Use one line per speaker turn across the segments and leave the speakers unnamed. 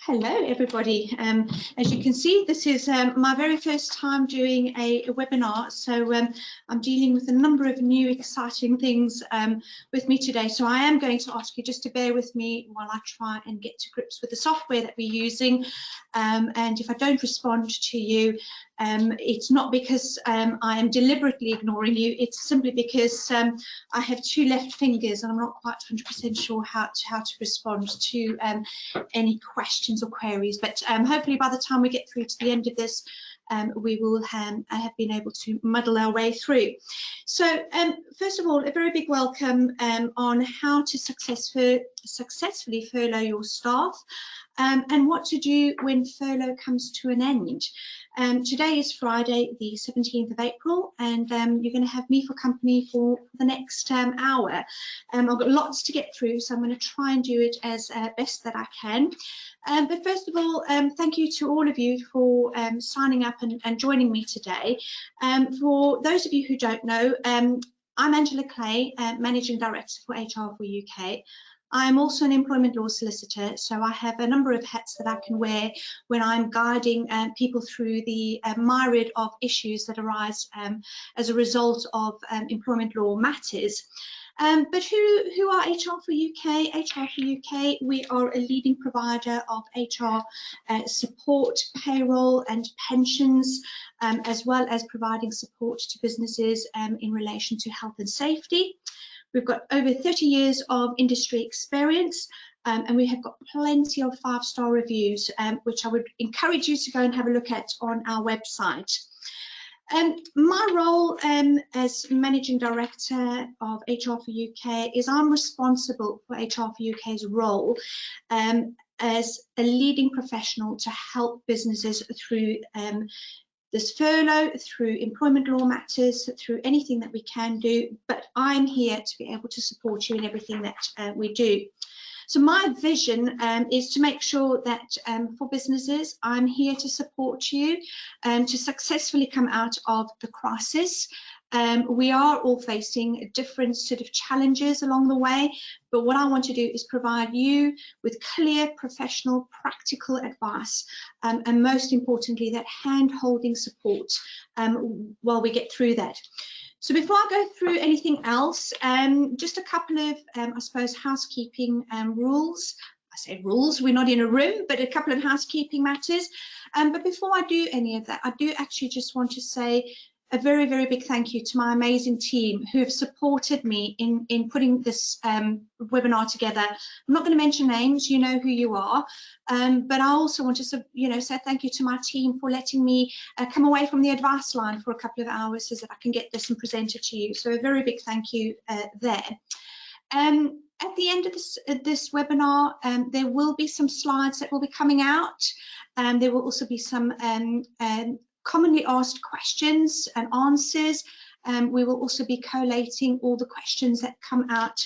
Hello everybody. As you can see, this is my very first time doing a webinar, so I'm dealing with a number of new exciting things with me today. So I am going to ask you just to bear with me while I try and get to grips with the software that we're using, and if I don't respond to you, it's not because I am deliberately ignoring you, it's simply because I have two left fingers and I'm not quite 100% sure how to respond to any questions or queries, but hopefully by the time we get through to the end of this, we will have been able to muddle our way through. So first of all, a very big welcome on how to successfully furlough your staff and what to do when furlough comes to an end. Today is Friday, the 17th of April, and you're going to have me for company for the next hour. I've got lots to get through, so I'm going to try and do it as best that I can. But first of all, thank you to all of you for signing up and joining me today. For those of you who don't know, I'm Angela Clay, Managing Director for HR for UK. I'm also an employment law solicitor, so I have a number of hats that I can wear when I'm guiding people through the myriad of issues that arise as a result of employment law matters. But who are HR for UK? HR for UK, we are a leading provider of HR support, payroll and pensions, as well as providing support to businesses in relation to health and safety. We've got over 30 years of industry experience, and we have got plenty of 5-star reviews, which I would encourage you to go and have a look at on our website. My role as Managing Director of HR for UK is I'm responsible for HR for UK's role as a leading professional to help businesses through this furlough, through employment law matters, through anything that we can do, but I'm here to be able to support you in everything that we do. So my vision is to make sure that for businesses, I'm here to support you to successfully come out of the crisis. We are all facing different sort of challenges along the way, but what I want to do is provide you with clear, professional, practical advice, and most importantly, that hand-holding support while we get through that. So before I go through anything else, just a couple of, I suppose, housekeeping rules. I say rules, we're not in a room, but a couple of housekeeping matters. But before I do any of that, I do actually just want to say a very, very big thank you to my amazing team who have supported me in putting this webinar together. I'm not going to mention names, you know who you are, but I also want to say thank you to my team for letting me come away from the advice line for a couple of hours so that I can get this and present it to you. So a very big thank you there. At the end of this webinar, there will be some slides that will be coming out. There will also be some commonly asked questions and answers. We will also be collating all the questions that come out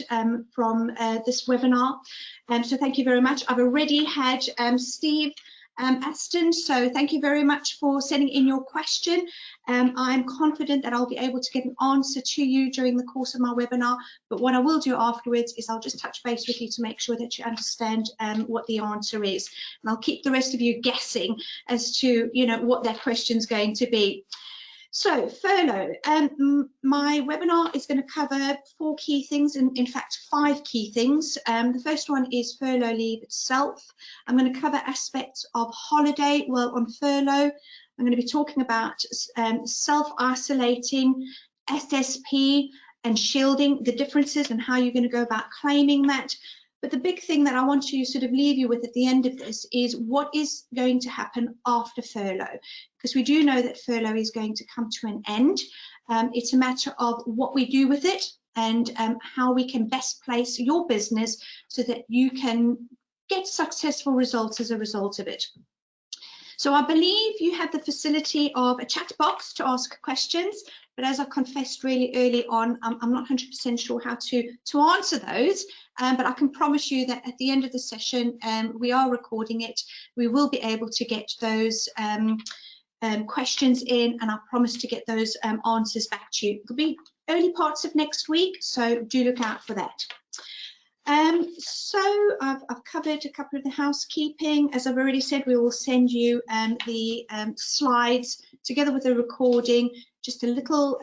from this webinar. So thank you very much. I've already had Steve Aston, so thank you very much for sending in your question. I'm confident that I'll be able to get an answer to you during the course of my webinar, but what I will do afterwards is I'll just touch base with you to make sure that you understand what the answer is. And I'll keep the rest of you guessing as to what that question's going to be. So furlough, my webinar is going to cover 4 key things, in fact 5 key things. The first one is furlough leave itself. I'm going to cover aspects of holiday while on furlough. I'm going to be talking about self-isolating, SSP and shielding, the differences and how you're going to go about claiming that. But the big thing that I want to sort of leave you with at the end of this is what is going to happen after furlough, because we do know that furlough is going to come to an end. It's a matter of what we do with it and how we can best place your business so that you can get successful results as a result of it. So I believe you have the facility of a chat box to ask questions, but as I confessed really early on, I'm not 100% sure how to answer those, but I can promise you that at the end of the session, we are recording it. We will be able to get those questions in, and I promise to get those answers back to you. It'll be early parts of next week, so do look out for that. So I've covered a couple of the housekeeping. As I've already said, we will send you the slides together with the recording, just a little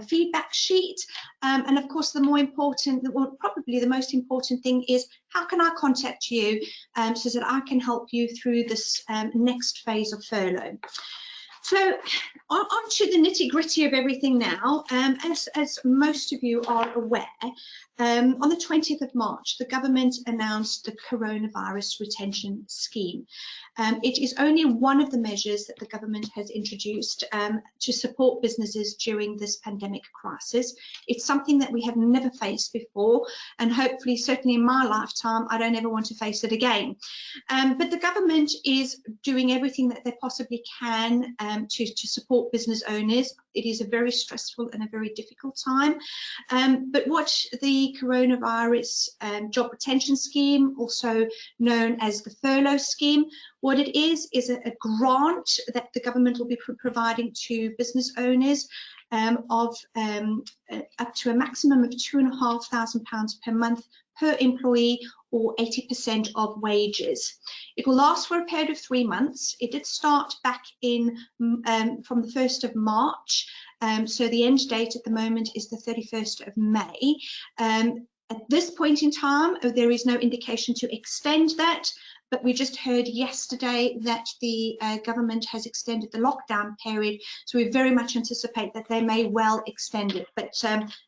feedback sheet. And of course, the more important, well, probably the most important thing is, how can I contact you so that I can help you through this next phase of furlough? So on to the nitty-gritty of everything now. As most of you are aware, on the 20th of March, the government announced the Coronavirus Retention Scheme. It is only one of the measures that the government has introduced to support businesses during this pandemic crisis. It's something that we have never faced before, and hopefully, certainly in my lifetime, I don't ever want to face it again. But the government is doing everything that they possibly can to support business owners. It is a very stressful and a very difficult time. But what the Coronavirus Job Retention Scheme, also known as the Furlough Scheme, what it is a grant that the government will be providing to business owners of up to a maximum of £2,500 per month per employee, or 80% of wages. It will last for a period of 3 months. It did start back in from the 1st of March, so the end date at the moment is the 31st of May. At this point in time, there is no indication to extend that, but we just heard yesterday that the government has extended the lockdown period, so we very much anticipate that they may well extend it. But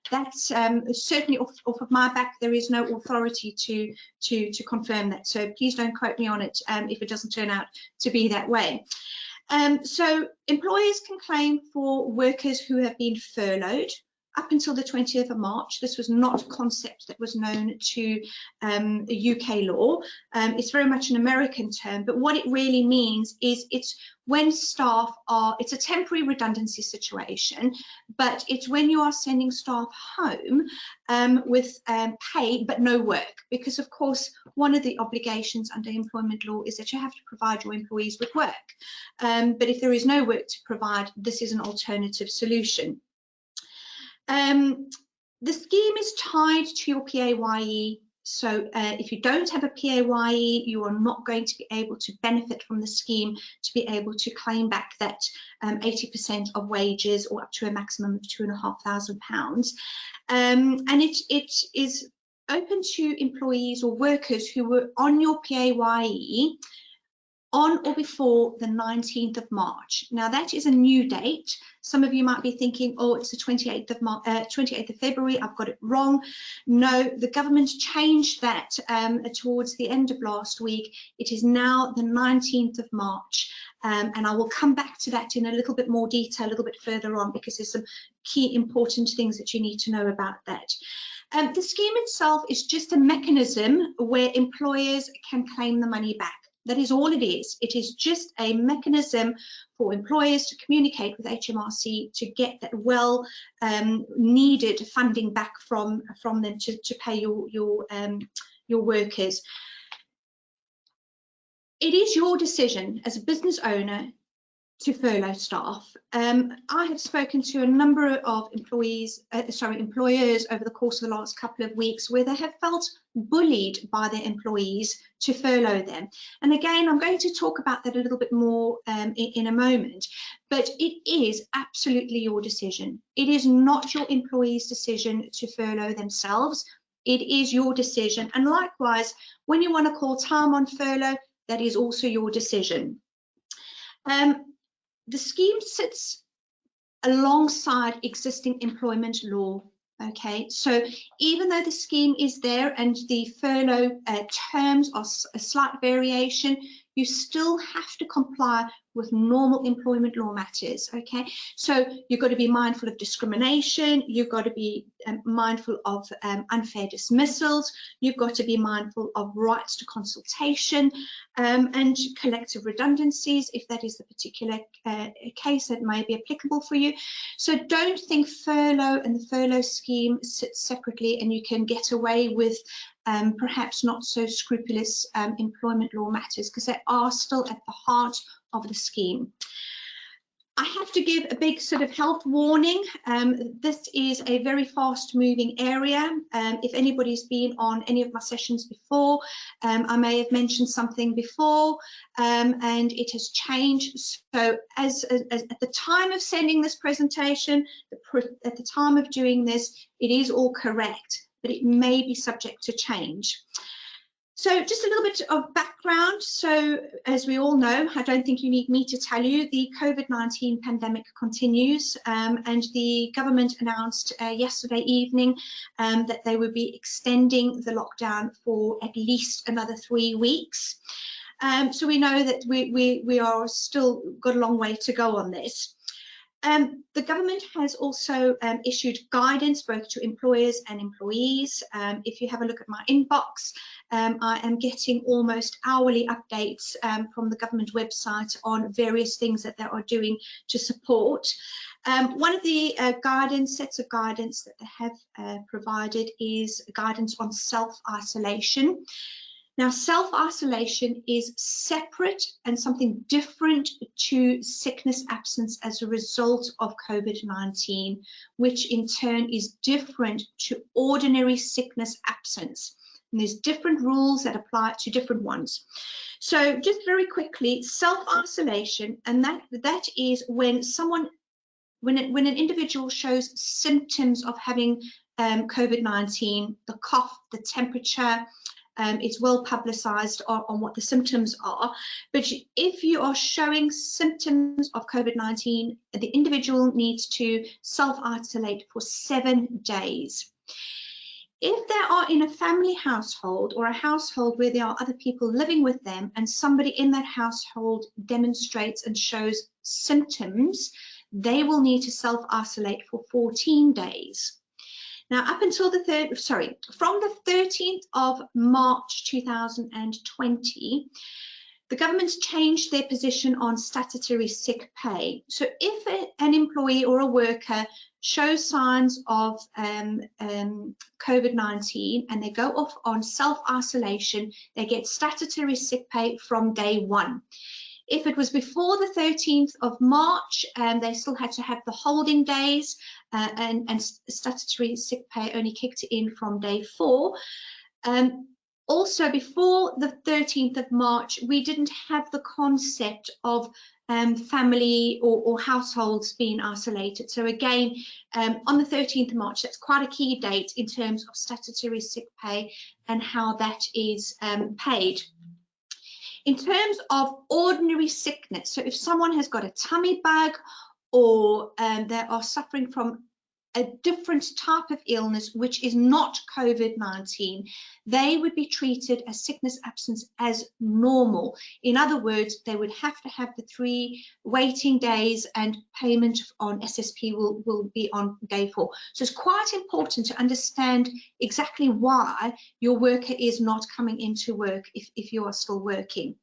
that's certainly off of my back. There is no authority to confirm that, so please don't quote me on it if it doesn't turn out to be that way. So employers can claim for workers who have been furloughed. Up until the 20th of March, this was not a concept that was known to UK law. It's very much an American term, but what it really means is it's when staff are, it's a temporary redundancy situation, but it's when you are sending staff home with pay but no work, because of course one of the obligations under employment law is that you have to provide your employees with work. But if there is no work to provide, this is an alternative solution. The scheme is tied to your PAYE, so if you don't have a PAYE, you are not going to be able to benefit from the scheme to be able to claim back that 80% of wages, or up to a maximum of £2,500. And it is open to employees or workers who were on your PAYE on or before the 19th of March. Now that is a new date. Some of you might be thinking, oh, it's the 28th of February, I've got it wrong. No, the government changed that towards the end of last week. It is now the 19th of March. And I will come back to that in a little bit more detail a little bit further on, because there's some key important things that you need to know about that. The scheme itself is just a mechanism where employers can claim the money back. That is all it is. It is just a mechanism for employers to communicate with HMRC to get that well needed funding back from them to pay your workers. It is your decision as a business owner to furlough staff. I have spoken to a number of employers over the course of the last couple of weeks where they have felt bullied by their employees to furlough them. And again, I'm going to talk about that a little bit more in a moment, but it is absolutely your decision. It is not your employees' decision to furlough themselves. It is your decision. And likewise, when you want to call time on furlough, that is also your decision. The scheme sits alongside existing employment law. Okay, so even though the scheme is there and the furlough terms are a slight variation, you still have to comply with normal employment law matters. Okay, so you've got to be mindful of discrimination, you've got to be mindful of unfair dismissals, you've got to be mindful of rights to consultation and collective redundancies, if that is the particular case that may be applicable for you. So don't think furlough and the furlough scheme sit separately and you can get away with perhaps not so scrupulous employment law matters, because they are still at the heart of the scheme. I have to give a big sort of health warning. This is a very fast moving area. If anybody's been on any of my sessions before, I may have mentioned something before, and it has changed. So as at the time of sending this presentation, at the time of doing this, it is all correct, but it may be subject to change. So just a little bit of background. So as we all know, I don't think you need me to tell you, the COVID-19 pandemic continues, and the government announced yesterday evening that they would be extending the lockdown for at least another 3 weeks. So we know that we are still got a long way to go on this. The government has also issued guidance both to employers and employees. If you have a look at my inbox, I am getting almost hourly updates from the government website on various things that they are doing to support. One of the sets of guidance that they have provided is guidance on self-isolation. Now, self-isolation is separate and something different to sickness absence as a result of COVID-19, which in turn is different to ordinary sickness absence. And there's different rules that apply to different ones. So just very quickly, self-isolation, and that is when an individual shows symptoms of having COVID-19, the cough, the temperature. It's well publicized on what the symptoms are, but if you are showing symptoms of COVID-19, the individual needs to self-isolate for 7 days. If they are in a family household or a household where there are other people living with them and somebody in that household demonstrates and shows symptoms, they will need to self-isolate for 14 days. Now, up until from the 13th of March 2020, the government's changed their position on statutory sick pay. So if an employee or a worker shows signs of COVID-19 and they go off on self-isolation, they get statutory sick pay from day one. If it was before the 13th of March, they still had to have the holding days, and statutory sick pay only kicked in from day 4. Also, before the 13th of March, we didn't have the concept of family or households being isolated. So again, on the 13th of March, that's quite a key date in terms of statutory sick pay and how that is paid. In terms of ordinary sickness, so if someone has got a tummy bug or they are suffering from a different type of illness which is not COVID-19, they would be treated as sickness absence as normal. In other words, they would have to have the 3 waiting days and payment on SSP will be on day 4. So it's quite important to understand exactly why your worker is not coming into work if you are still working.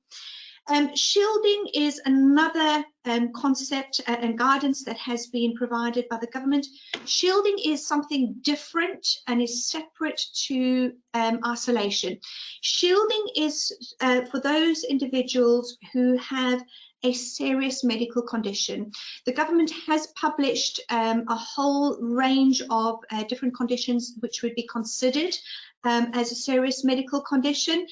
Shielding is another concept and guidance that has been provided by the government. Shielding is something different and is separate to isolation. Shielding is for those individuals who have a serious medical condition. The government has published a whole range of different conditions which would be considered as a serious medical condition.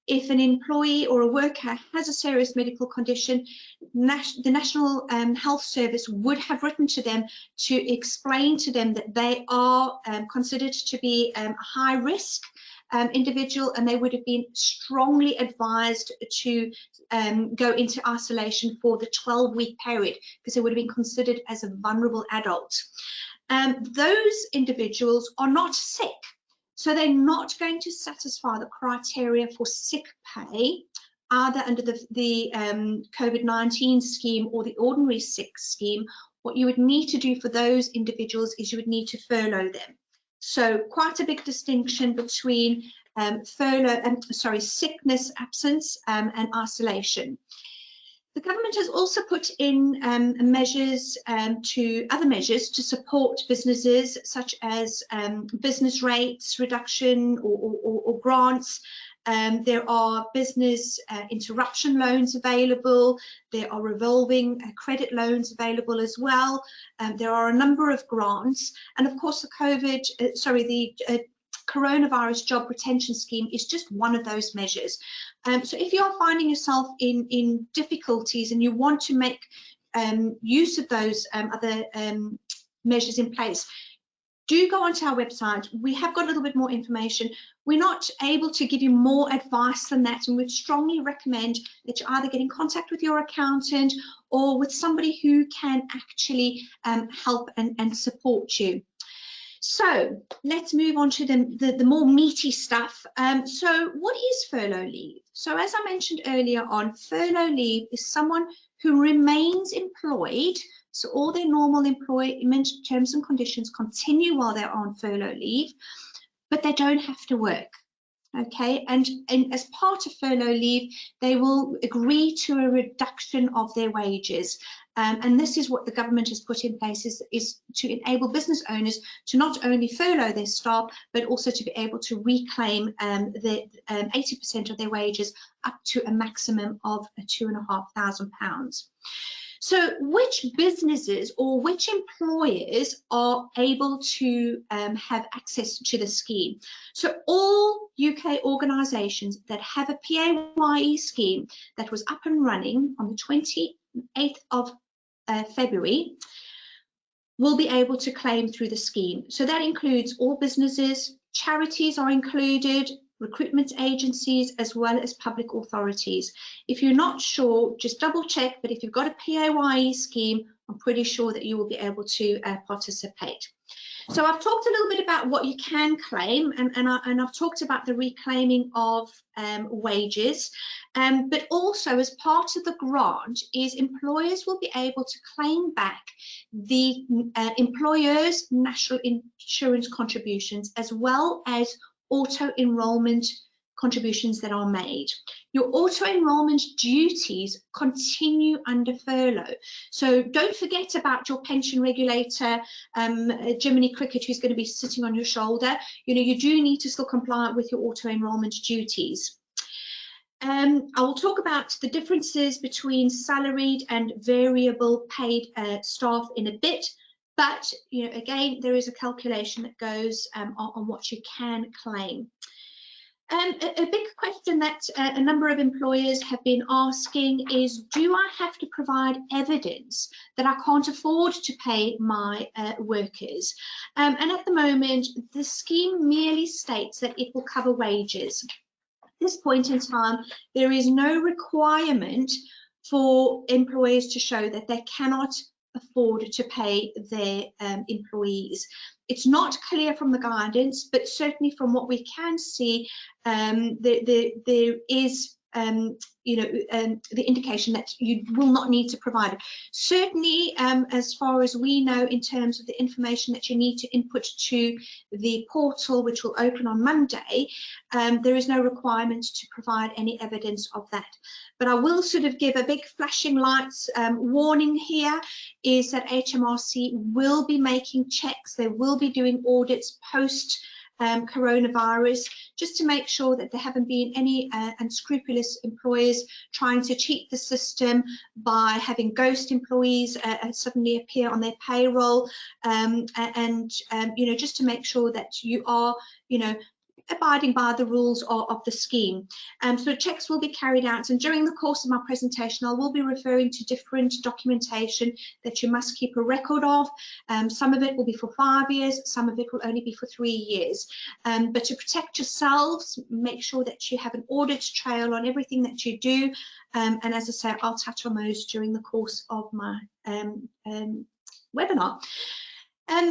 If an employee or a worker has a serious medical condition, the National Health Service would have written to them to explain to them that they are considered to be a high risk individual, and they would have been strongly advised to go into isolation for the 12-week period because they would have been considered as a vulnerable adult. Those individuals are not sick. So they're not going to satisfy the criteria for sick pay, either under the COVID-19 scheme or the ordinary sick scheme. What you would need to do for those individuals is you would need to furlough them. So quite a big distinction between sickness absence and isolation. The government has also put in other measures to support businesses, such as business rates reduction or grants, There are business interruption loans available. There are revolving credit loans available as well. There are a number of grants, and of course the Coronavirus Job Retention Scheme is just one of those measures. So if you are finding yourself in difficulties and you want to make use of those other measures in place, do go onto our website. We have got a little bit more information. We're not able to give you more advice than that, and we'd strongly recommend that you either get in contact with your accountant or with somebody who can actually help and support you. So let's move on to the more meaty stuff. So what is furlough leave? So as I mentioned earlier on, furlough leave is someone who remains employed. So all their normal employment terms and conditions continue while they're on furlough leave, but they don't have to work. Okay, and as part of furlough leave, they will agree to a reduction of their wages. And this is what the government has put in place, is to enable business owners to not only furlough their staff, but also to be able to reclaim the 80% of their wages up to a maximum of £2,500. So which businesses or which employers are able to have access to the scheme? So all UK organisations that have a PAYE scheme that was up and running on the 28th of February will be able to claim through the scheme. So that includes all businesses, charities are included, recruitment agencies, as well as public authorities. If you're not sure, just double check, but if you've got a PAYE scheme, I'm pretty sure that you will be able to participate. So I've talked a little bit about what you can claim, and I've talked about the reclaiming of wages, but also as part of the grant is employers will be able to claim back the employer's national insurance contributions, as well as auto-enrollment contributions that are made. Your auto-enrollment duties continue under furlough. So don't forget about your pension regulator, Jiminy Cricket, who's going to be sitting on your shoulder. You know, you do need to still comply with your auto-enrollment duties. I will talk about the differences between salaried and variable paid staff in a bit. But, you know, again, there is a calculation that goes on what you can claim. A big question that a number of employers have been asking is, do I have to provide evidence that I can't afford to pay my workers? And at the moment, the scheme merely states that it will cover wages. At this point in time, there is no requirement for employers to show that they cannot afford to pay their employees. It's not clear from the guidance, but certainly from what we can see, there is the indication that you will not need to provide it. Certainly, as far as we know, in terms of the information that you need to input to the portal, which will open on Monday, there is no requirement to provide any evidence of that. But I will sort of give a big flashing lights warning here, is that HMRC will be making checks, they will be doing audits post coronavirus, just to make sure that there haven't been any unscrupulous employers trying to cheat the system by having ghost employees suddenly appear on their payroll, just to make sure that you are, abiding by the rules of the scheme. So checks will be carried out, and during the course of my presentation I will be referring to different documentation that you must keep a record of. Some of it will be for 5 years, some of it will only be for 3 years. But to protect yourselves, make sure that you have an audit trail on everything that you do, and as I say, I'll touch on those during the course of my webinar.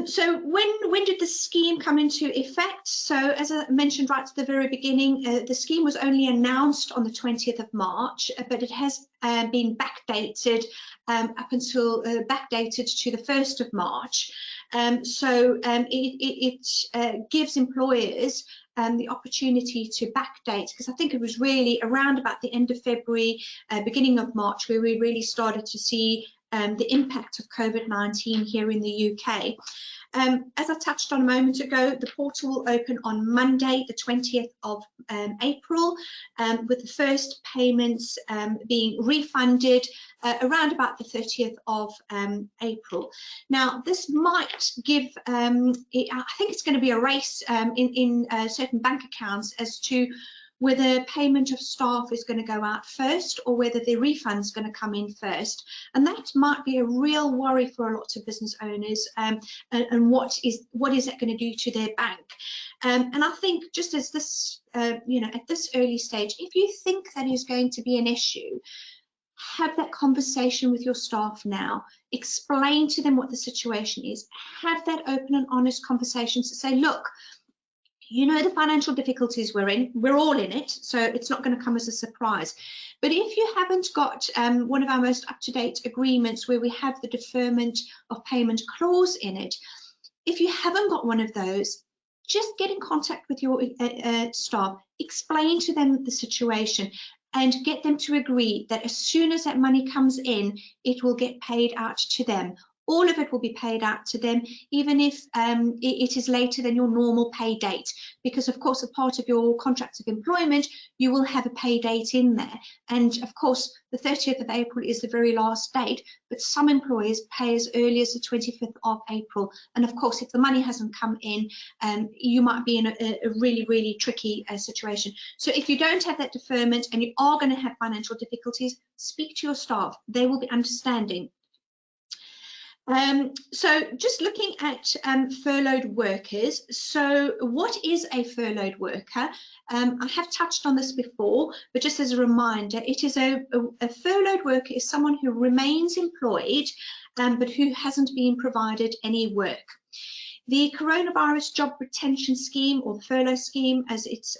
So when did the scheme come into effect? So as I mentioned right at the very beginning, the scheme was only announced on the 20th of March, but it has been backdated backdated to the 1st of March. It gives employers the opportunity to backdate, because I think it was really around about the end of February, beginning of March, where we really started to see the impact of COVID-19 here in the UK. As I touched on a moment ago, the portal will open on Monday, the 20th of April, with the first payments being refunded around about the 30th of April. Now, this might give, I think it's going to be a race in certain bank accounts as to whether payment of staff is going to go out first or whether the refund is going to come in first. And that might be a real worry for a lot of business owners, and what is that going to do to their bank. And I think just as this, you know, at this early stage, if you think that is going to be an issue, have that conversation with your staff now. Explain to them what the situation is. Have that open and honest conversation to say, look, you know the financial difficulties we're in, we're all in it, so it's not going to come as a surprise. But if you haven't got one of our most up-to-date agreements where we have the deferment of payment clause in it, if you haven't got one of those, just get in contact with your staff, explain to them the situation, and get them to agree that as soon as that money comes in, it will get paid out to them. All of it will be paid out to them, even if it is later than your normal pay date, because of course, a part of your contract of employment, you will have a pay date in there. And of course, the 30th of April is the very last date, but some employers pay as early as the 25th of April. And of course, if the money hasn't come in, you might be in a really, really tricky situation. So if you don't have that deferment and you are going to have financial difficulties, speak to your staff. They will be understanding. So just looking at furloughed workers. So what is a furloughed worker? I have touched on this before, but just as a reminder, it is a furloughed worker is someone who remains employed, but who hasn't been provided any work. The Coronavirus Job Retention Scheme, or the furlough scheme as it's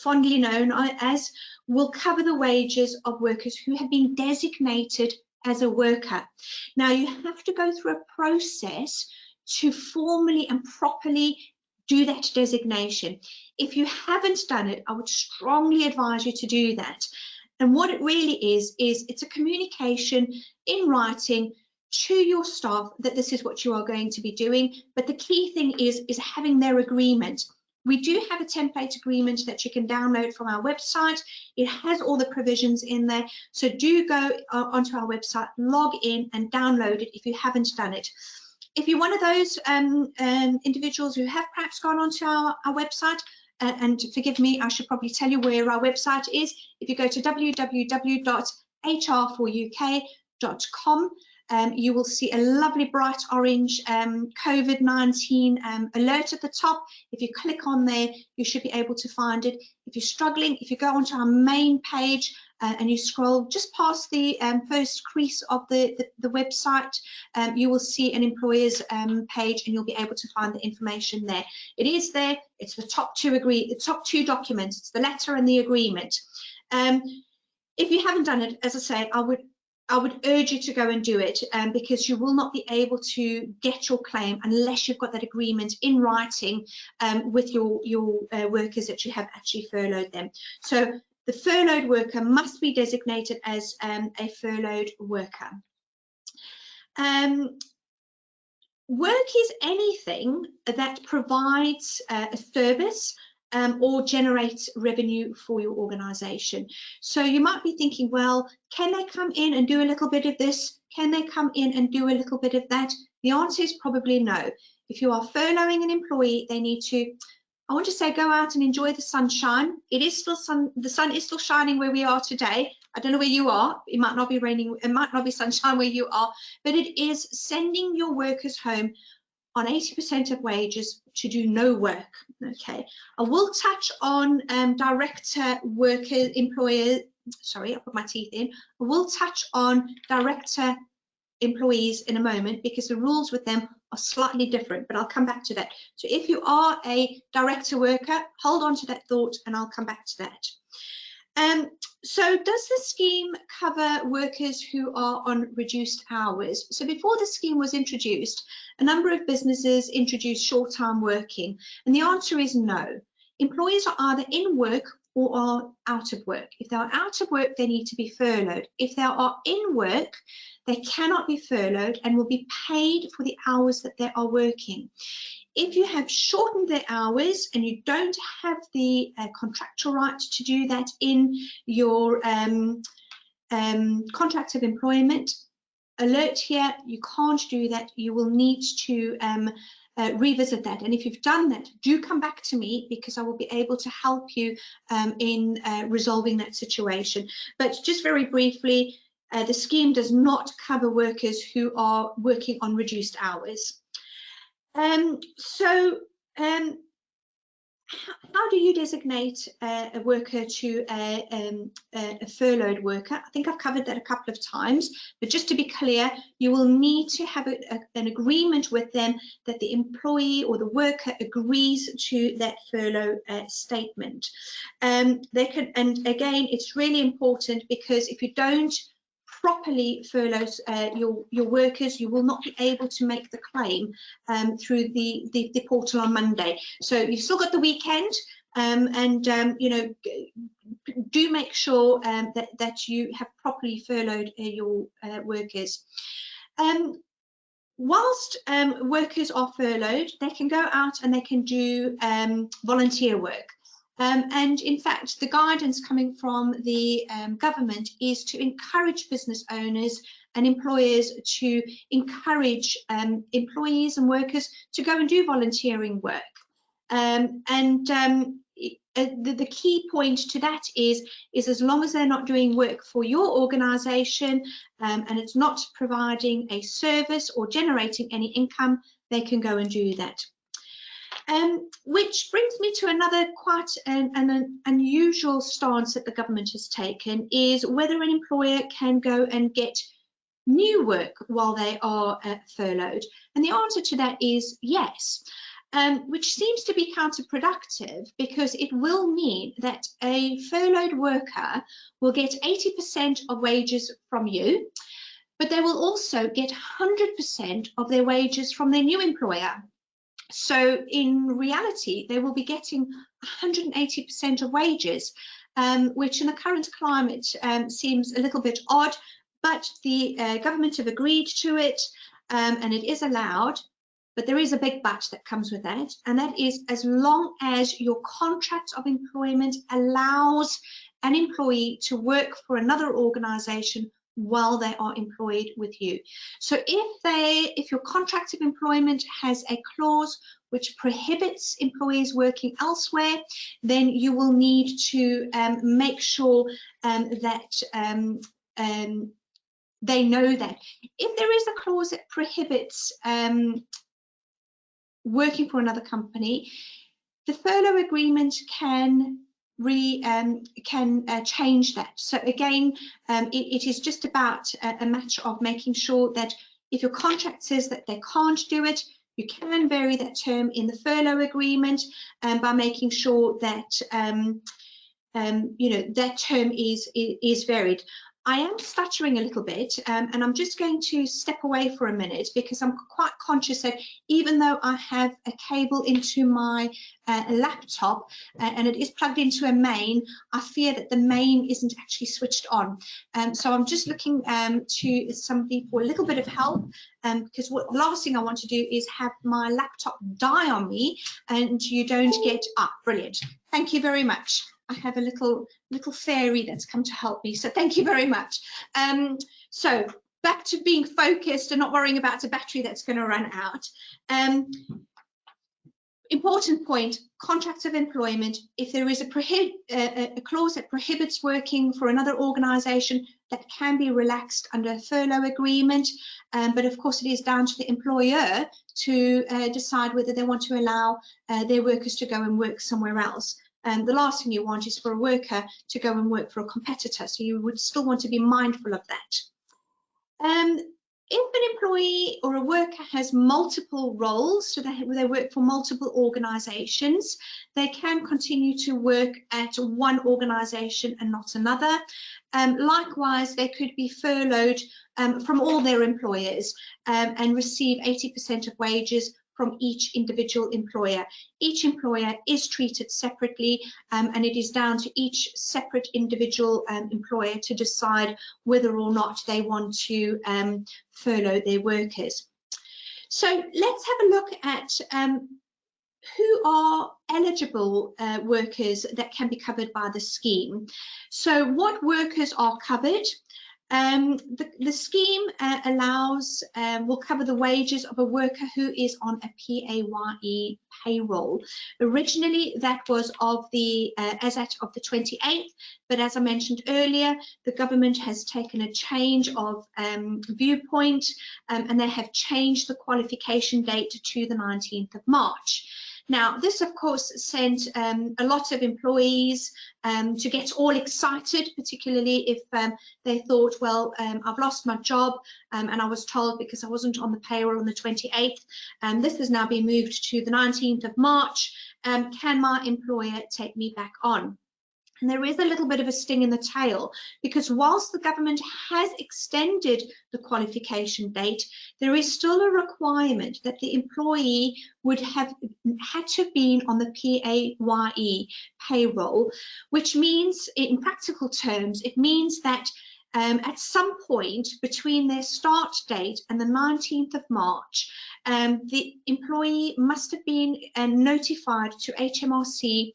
fondly known as, will cover the wages of workers who have been designated as a worker. Now, you have to go through a process to formally and properly do that designation. If you haven't done it, I would strongly advise you to do that. And what it really is it's a communication in writing to your staff that this is what you are going to be doing. But the key thing is having their agreement. We do have a template agreement that you can download from our website. It has all the provisions in there. So do go onto our website, log in and download it if you haven't done it. If you're one of those individuals who have perhaps gone onto our website, and forgive me, I should probably tell you where our website is. If you go to www.hrforuk.com, you will see a lovely bright orange COVID-19 alert at the top. If you click on there, you should be able to find it. If you're struggling, if you go onto our main page and you scroll just past the first crease of the website, you will see an employer's page, and you'll be able to find the information there. It is there. It's the top two documents. It's the letter and the agreement. If you haven't done it, as I say, I would urge you to go and do it, because you will not be able to get your claim unless you've got that agreement in writing with your workers that you have actually furloughed them. So the furloughed worker must be designated as a furloughed worker. Work is anything that provides a service or generates revenue for your organisation. So you might be thinking, well, can they come in and do a little bit of this? Can they come in and do a little bit of that? The answer is probably no. If you are furloughing an employee, they need to, I want to say, go out and enjoy the sunshine. It is still the sun is still shining where we are today. I don't know where you are. It might not be raining. It might not be sunshine where you are, but it is sending your workers home on 80% of wages to do no work. Okay, I will touch on director worker employer. Sorry, I put my teeth in. I will touch on director employees in a moment, because the rules with them are slightly different, but I'll come back to that. So if you are a director worker, hold on to that thought and I'll come back to that. So does the scheme cover workers who are on reduced hours? So before the scheme was introduced, a number of businesses introduced short-time working, and the answer is no. Employees are either in work or are out of work. If they are out of work, they need to be furloughed. If they are in work, they cannot be furloughed and will be paid for the hours that they are working. If you have shortened their hours and you don't have the contractual right to do that in your contract of employment, alert here, you can't do that. You will need to revisit that. And if you've done that, do come back to me, because I will be able to help you in resolving that situation. But just very briefly, the scheme does not cover workers who are working on reduced hours. How do you designate a worker to a furloughed worker? I think I've covered that a couple of times, but just to be clear, you will need to have an agreement with them that the employee or the worker agrees to that furlough statement. And again, it's really important, because if you don't properly furlough your workers, you will not be able to make the claim through the portal on Monday. So you've still got the weekend, you know, do make sure that you have properly furloughed your workers. Whilst workers are furloughed, they can go out and they can do volunteer work. And in fact, the guidance coming from the government is to encourage business owners and employers to encourage employees and workers to go and do volunteering work. The key point to that is as long as they're not doing work for your organisation and it's not providing a service or generating any income, they can go and do that. Which brings me to another quite an unusual stance that the government has taken, is whether an employer can go and get new work while they are furloughed. And the answer to that is yes, which seems to be counterproductive, because it will mean that a furloughed worker will get 80% of wages from you, but they will also get 100% of their wages from their new employer. So in reality, they will be getting 180% of wages, which in the current climate seems a little bit odd, but the government have agreed to it, and it is allowed. But there is a big but that comes with that, and that is as long as your contract of employment allows an employee to work for another organisation while they are employed with you. So if your contract of employment has a clause which prohibits employees working elsewhere, then you will need to make sure that they know that. If there is a clause that prohibits working for another company, the furlough agreement can change that. So again, it is just about a matter of making sure that if your contract says that they can't do it, you can vary that term in the furlough agreement by making sure that you know, that term is varied. I am stuttering a little bit, and I'm just going to step away for a minute, because I'm quite conscious that even though I have a cable into my laptop and it is plugged into a main, I fear that the main isn't actually switched on. So I'm just looking to somebody for a little bit of help, because the last thing I want to do is have my laptop die on me and you don't get brilliant. Thank you very much. I have a little fairy that's come to help me, so thank you very much. So back to being focused and not worrying about a battery that's going to run out. Important point, contracts of employment. If there is a clause that prohibits working for another organisation, that can be relaxed under a furlough agreement, but of course it is down to the employer to decide whether they want to allow their workers to go and work somewhere else. The last thing you want is for a worker to go and work for a competitor, so you would still want to be mindful of that. If an employee or a worker has multiple roles, so they work for multiple organisations, they can continue to work at one organisation and not another. Likewise, they could be furloughed from all their employers and receive 80% of wages from each individual employer. Each employer is treated separately, and it is down to each separate individual employer to decide whether or not they want to furlough their workers. So let's have a look at who are eligible workers that can be covered by the scheme. So what workers are covered? The scheme will cover the wages of a worker who is on a PAYE payroll. Originally, that was of the as at of the 28th, but as I mentioned earlier, the government has taken a change of viewpoint, and they have changed the qualification date to the 19th of March. Now, this, of course, sent a lot of employees to get all excited, particularly if they thought, well, I've lost my job and I was told because I wasn't on the payroll on the 28th, this has now been moved to the 19th of March. Can my employer take me back on? And there is a little bit of a sting in the tail, because whilst the government has extended the qualification date, there is still a requirement that the employee would have had to have been on the PAYE payroll, which means, in practical terms, it means that at some point between their start date and the 19th of March, the employee must have been notified to HMRC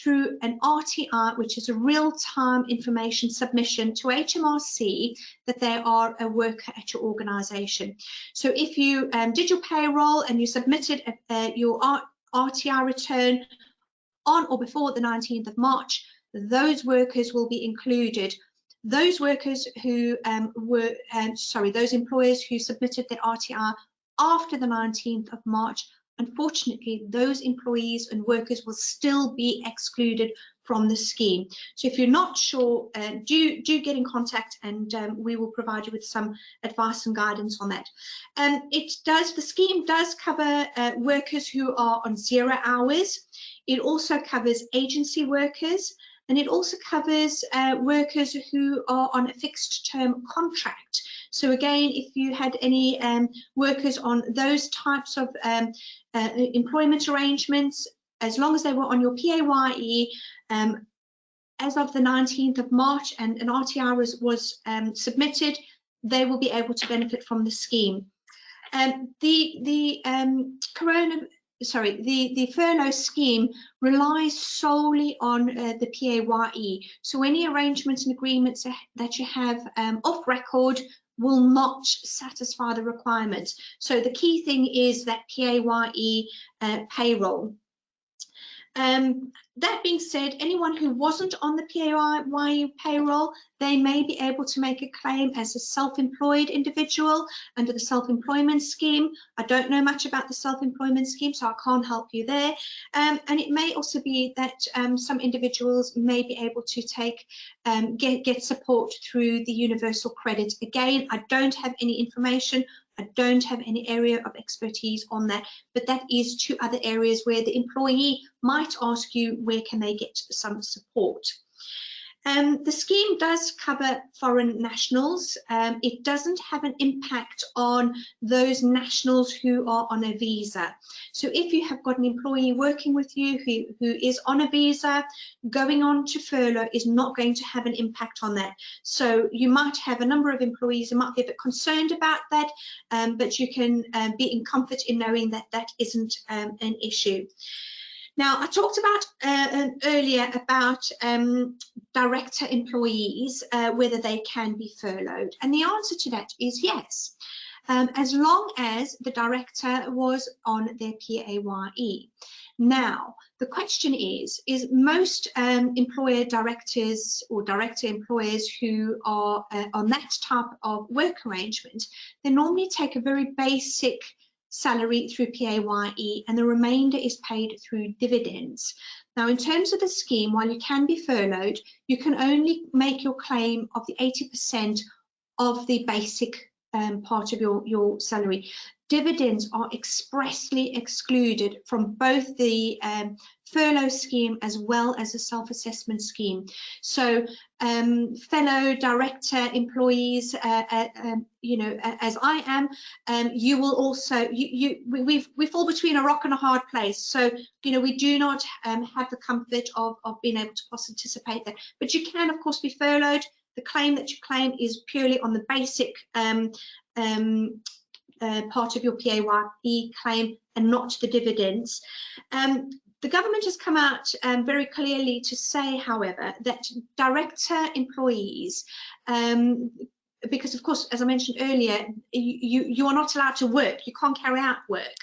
through an RTI, which is a real-time information submission to HMRC that they are a worker at your organisation. So if you did your payroll and you submitted your RTI return on or before the 19th of March, those workers will be included. Those workers who those employers who submitted their RTI after the 19th of March, unfortunately, those employees and workers will still be excluded from the scheme. So if you're not sure, do get in contact, and we will provide you with some advice and guidance on that. The scheme does cover workers who are on 0 hours. It also covers agency workers, and it also covers workers who are on a fixed term contract. So again, if you had any workers on those types of employment arrangements, as long as they were on your PAYE as of the 19th of March and an RTI was submitted, they will be able to benefit from the scheme. The furlough scheme relies solely on the PAYE. So any arrangements and agreements that you have off record will not satisfy the requirements. So the key thing is that PAYE payroll. That being said, anyone who wasn't on the PAYE payroll, they may be able to make a claim as a self-employed individual under the self-employment scheme. I don't know much about the self-employment scheme, so I can't help you there. And it may also be that some individuals may be able to get support through the universal credit. Again, I don't have any information. I don't have any area of expertise on that, but that is two other areas where the employee might ask you where can they get some support. The scheme does cover foreign nationals. It doesn't have an impact on those nationals who are on a visa. So if you have got an employee working with you who is on a visa, going on to furlough is not going to have an impact on that. So you might have a number of employees who might be a bit concerned about that, but you can be in comfort in knowing that that isn't an issue. Now, I talked about earlier about director employees, whether they can be furloughed. And the answer to that is yes, as long as the director was on their PAYE. Now, the question is most employer directors or director employers who are on that type of work arrangement, they normally take a very basic salary through PAYE, and the remainder is paid through dividends. Now, in terms of the scheme, while you can be furloughed, you can only make your claim of the 80% of the basic part of your salary. Dividends are expressly excluded from both the furlough scheme as well as the self-assessment scheme. So fellow director employees, you know, as I am, you will also, we fall between a rock and a hard place. So, you know, we do not have the comfort of being able to participate there. But you can, of course, be furloughed. The claim that you claim is purely on the basic part of your PAYE claim and not the dividends. The government has come out very clearly to say, however, that director employees, because of course, as I mentioned earlier, you are not allowed to work, you can't carry out work,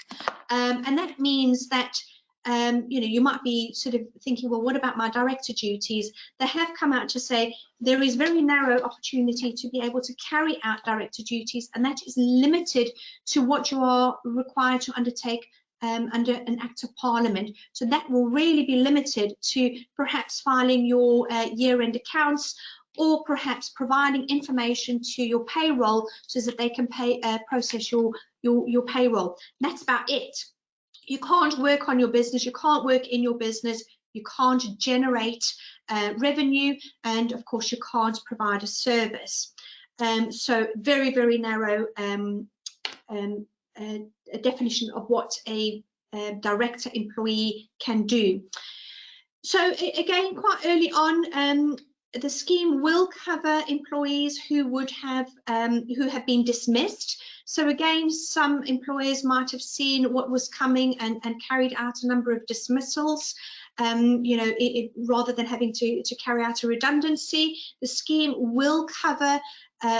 and that means that you know, you might be sort of thinking, well, what about my director duties? They have come out to say there is very narrow opportunity to be able to carry out director duties, and that is limited to what you are required to undertake under an Act of Parliament. So that will really be limited to perhaps filing your year-end accounts, or perhaps providing information to your payroll so that they can process your payroll. That's about it. You can't work on your business, you can't work in your business, you can't generate revenue, and of course you can't provide a service. So very, very narrow a definition of what a director employee can do. So again, quite early on, the scheme will cover employees who would have who have been dismissed. So again, some employers might have seen what was coming and carried out a number of dismissals. You know, rather than having to carry out a redundancy, the scheme will cover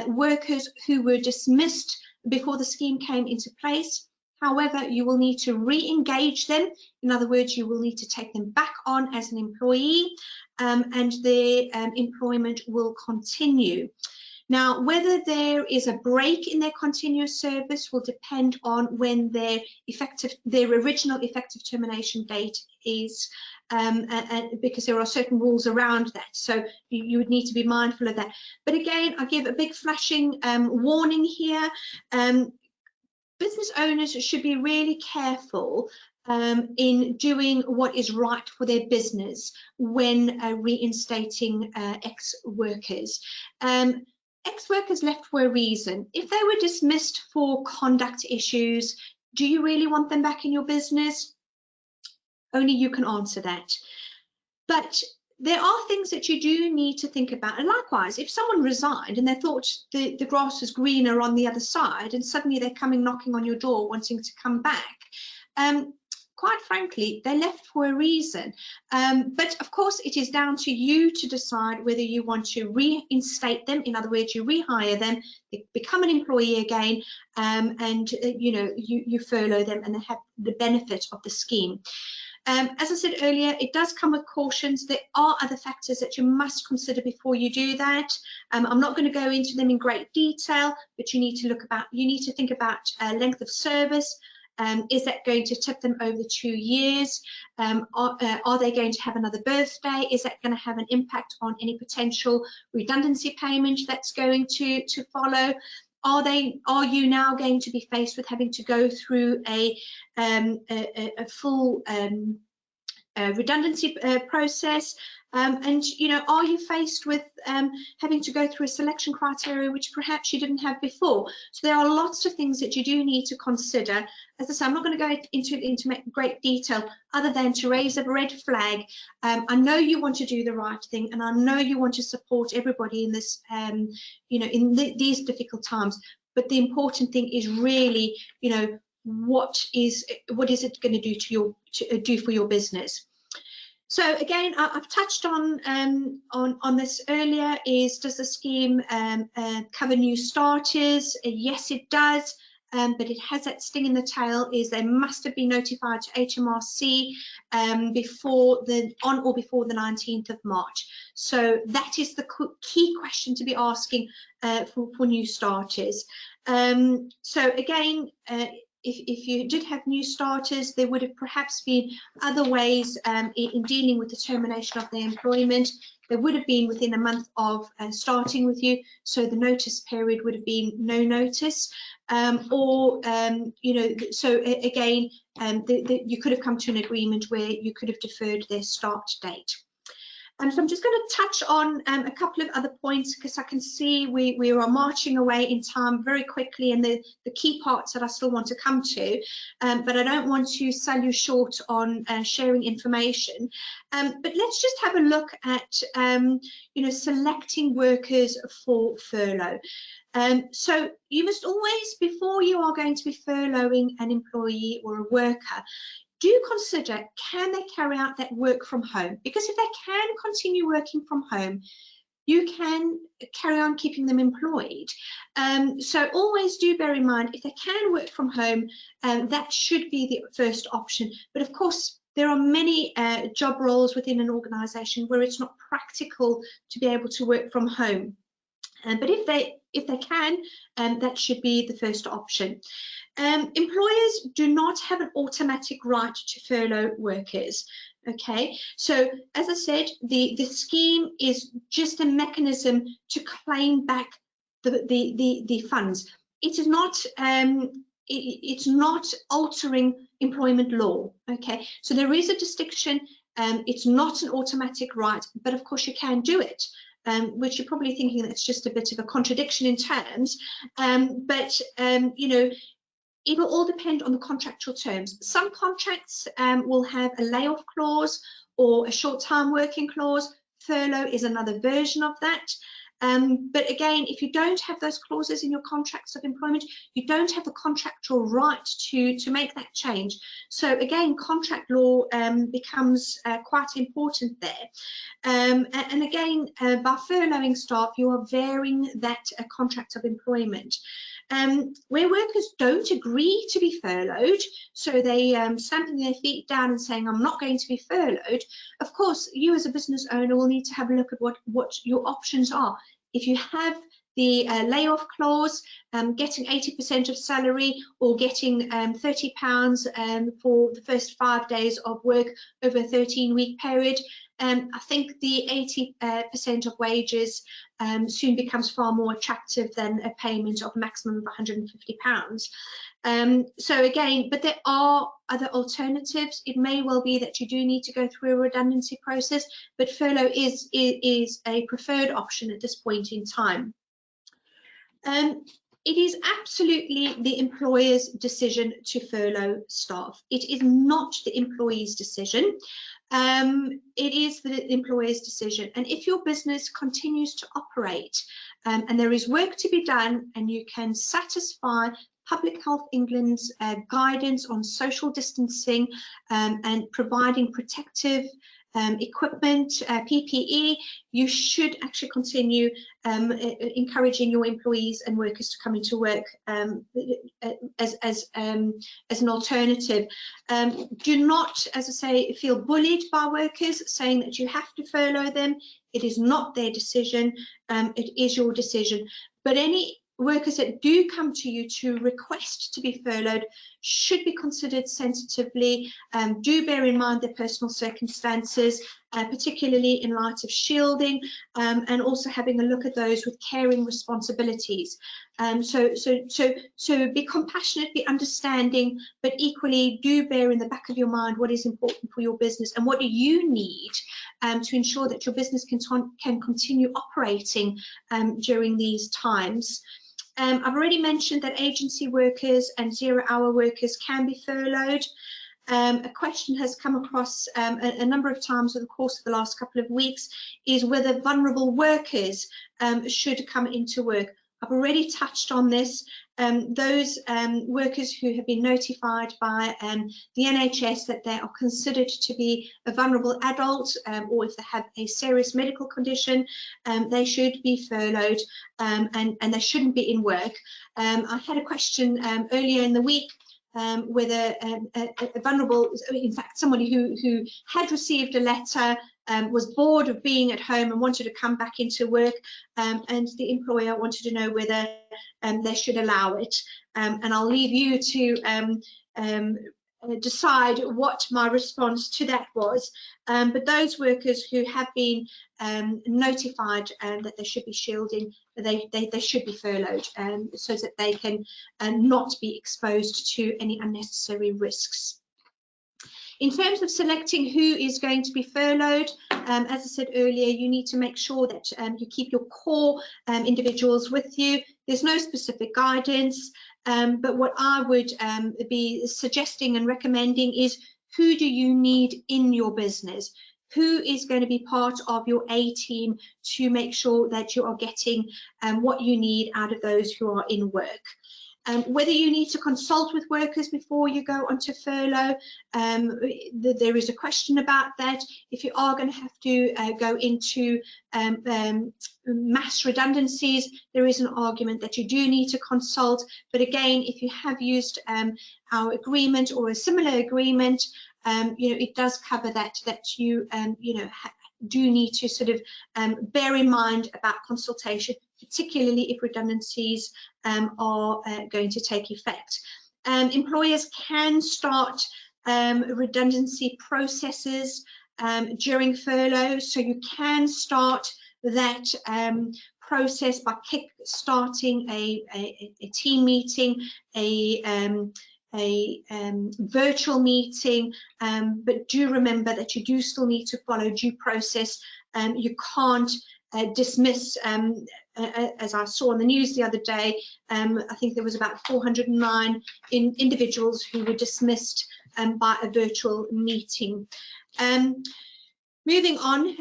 workers who were dismissed before the scheme came into place. However, you will need to re-engage them. In other words, you will need to take them back on as an employee, and their employment will continue. Now, whether there is a break in their continuous service will depend on when their original effective termination date is, because there are certain rules around that. So you would need to be mindful of that. But again, I give a big flashing warning here. Business owners should be really careful in doing what is right for their business when reinstating ex-workers. Ex-workers left for a reason. If they were dismissed for conduct issues, do you really want them back in your business? Only you can answer that. But there are things that you do need to think about. And likewise, if someone resigned and they thought the grass was greener on the other side, and suddenly they're coming knocking on your door wanting to come back, quite frankly, they left for a reason. But of course, it is down to you to decide whether you want to reinstate them. In other words, you rehire them, they become an employee again, and you know, you furlough them and they have the benefit of the scheme. As I said earlier, it does come with cautions. There are other factors that you must consider before you do that. I'm not going to go into them in great detail, but you need to think about length of service. Is that going to tip them over the 2 years? Are they going to have another birthday? Is that going to have an impact on any potential redundancy payment that's going to follow? Are you now going to be faced with having to go through a full redundancy process? And you know, are you faced with having to go through a selection criteria which perhaps you didn't have before? So there are lots of things that you do need to consider. As I say, I'm not going to go into great detail other than to raise a red flag. I know you want to do the right thing, and I know you want to support everybody in this, you know, in these difficult times. But the important thing is really, you know, what is it going to do for your business? So again, I've touched on this earlier. Does the scheme cover new starters? Yes, it does, but it has that sting in the tail. They must have been notified to HMRC on or before the 19th of March. So that is the key question to be asking for new starters. So again, if you did have new starters, there would have perhaps been other ways in dealing with the termination of their employment. they would have been within a month of starting with you, so the notice period would have been no notice, or you know, so again, you could have come to an agreement where you could have deferred their start date. So I'm just going to touch on a couple of other points, because I can see we are marching away in time very quickly, and the key parts that I still want to come to, but I don't want to sell you short on sharing information. But let's just have a look at you know, selecting workers for furlough. So you must always, before you are going to be furloughing an employee or a worker, do consider, can they carry out that work from home? Because if they can continue working from home, you can carry on keeping them employed. So always do bear in mind, if they can work from home, that should be the first option. But of course, there are many job roles within an organisation where it's not practical to be able to work from home. But if they can, that should be the first option. Employers do not have an automatic right to furlough workers. Okay, so as I said, the scheme is just a mechanism to claim back the funds. It is not it's not altering employment law. Okay, so there is a distinction. It's not an automatic right, but of course you can do it. Which you're probably thinking that's just a bit of a contradiction in terms, but you know, it will all depend on the contractual terms. Some contracts will have a layoff clause or a short-time working clause. Furlough is another version of that. But again, if you don't have those clauses in your contracts of employment, you don't have the contractual right to make that change. So again, contract law becomes quite important there. And again, by furloughing staff, you are varying that contract of employment. Where workers don't agree to be furloughed, so they stamping their feet down and saying, I'm not going to be furloughed, of course, you as a business owner will need to have a look at what your options are. If you have the layoff clause, getting 80% of salary, or getting £30 for the first 5 days of work over a 13-week period, I think the 80% of wages soon becomes far more attractive than a payment of a maximum of £150. So again, but there are other alternatives. It may well be that you do need to go through a redundancy process, but furlough is a preferred option at this point in time. It is absolutely the employer's decision to furlough staff. It is not the employee's decision. It is the employer's decision. And if your business continues to operate and there is work to be done, and you can satisfy Public Health England's guidance on social distancing and providing protective equipment, PPE, you should actually continue encouraging your employees and workers to come into work as an alternative. Do not, as I say, feel bullied by workers saying that you have to furlough them. It is not their decision, it is your decision. But any workers that do come to you to request to be furloughed should be considered sensitively. Do bear in mind their personal circumstances, particularly in light of shielding, and also having a look at those with caring responsibilities. So be compassionate, be understanding, but equally do bear in the back of your mind what is important for your business and what do you need to ensure that your business can continue operating during these times. I've already mentioned that agency workers and zero-hour workers can be furloughed. A question has come across a number of times over the course of the last couple of weeks, is whether vulnerable workers should come into work. I've already touched on this. Those workers who have been notified by the NHS that they are considered to be a vulnerable adult, or if they have a serious medical condition, they should be furloughed and they shouldn't be in work. I had a question earlier in the week whether a vulnerable, in fact somebody who had received a letter, was bored of being at home and wanted to come back into work, and the employer wanted to know whether they should allow it. And I'll leave you to decide what my response to that was, but those workers who have been notified that they should be shielding, they should be furloughed, so that they can not be exposed to any unnecessary risks. In terms of selecting who is going to be furloughed, as I said earlier, you need to make sure that you keep your core individuals with you. There's no specific guidance, but what I would be suggesting and recommending is, who do you need in your business? Who is going to be part of your A team to make sure that you are getting what you need out of those who are in work? Whether you need to consult with workers before you go onto furlough, there is a question about that. If you are going to have to go into mass redundancies, there is an argument that you do need to consult. But again, if you have used our agreement or a similar agreement, it does cover that you do need to sort of bear in mind about consultation, particularly if redundancies are going to take effect. Employers can start redundancy processes during furlough, so you can start that process by kick-starting a team meeting, a virtual meeting, but do remember that you do still need to follow due process. You can't dismiss, as I saw on the news the other day, I think there was about 409 individuals who were dismissed by a virtual meeting. Moving on,